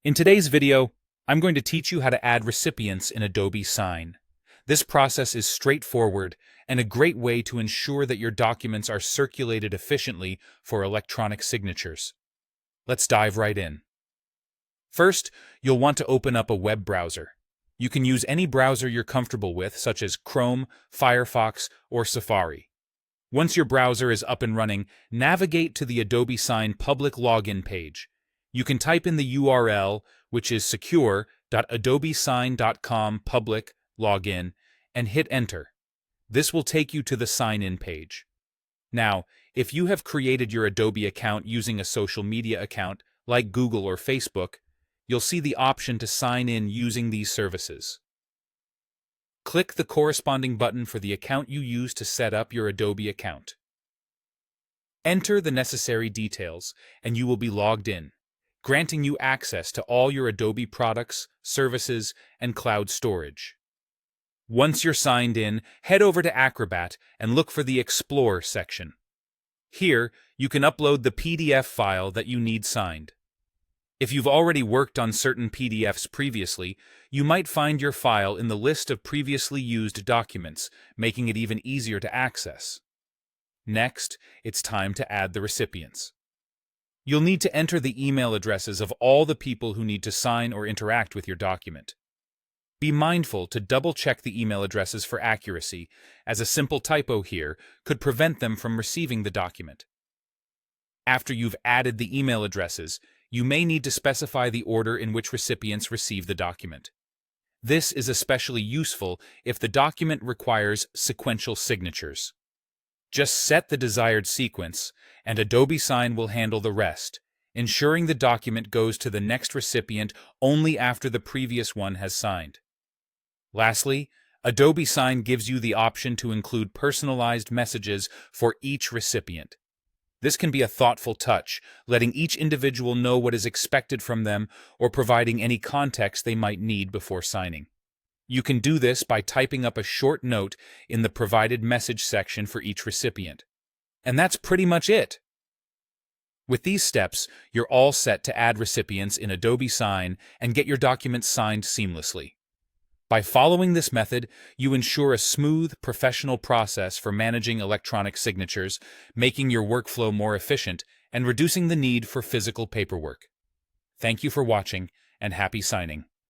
In today's video, I'm going to teach you how to add recipients in Adobe Sign. This process is straightforward and a great way to ensure that your documents are circulated efficiently for electronic signatures. Let's dive right in. First, you'll want to open up a web browser. You can use any browser you're comfortable with, such as Chrome, Firefox, or Safari. Once your browser is up and running, navigate to the Adobe Sign public login page. You can type in the URL, which is secure.adobesign.com public login, and hit enter. This will take you to the sign-in page. Now, if you have created your Adobe account using a social media account like Google or Facebook, you'll see the option to sign in using these services. Click the corresponding button for the account you use to set up your Adobe account. Enter the necessary details, and you will be logged in, granting you access to all your Adobe products, services, and cloud storage. Once you're signed in, head over to Acrobat and look for the Explore section. Here, you can upload the PDF file that you need signed. If you've already worked on certain PDFs previously, you might find your file in the list of previously used documents, making it even easier to access. Next, it's time to add the recipients. You'll need to enter the email addresses of all the people who need to sign or interact with your document. Be mindful to double-check the email addresses for accuracy, as a simple typo here could prevent them from receiving the document. After you've added the email addresses, you may need to specify the order in which recipients receive the document. This is especially useful if the document requires sequential signatures. Just set the desired sequence, and Adobe Sign will handle the rest, ensuring the document goes to the next recipient only after the previous one has signed. Lastly, Adobe Sign gives you the option to include personalized messages for each recipient. This can be a thoughtful touch, letting each individual know what is expected from them or providing any context they might need before signing. You can do this by typing up a short note in the provided message section for each recipient. And that's pretty much it. With these steps, you're all set to add recipients in Adobe Sign and get your documents signed seamlessly. By following this method, you ensure a smooth, professional process for managing electronic signatures, making your workflow more efficient and reducing the need for physical paperwork. Thank you for watching, and happy signing.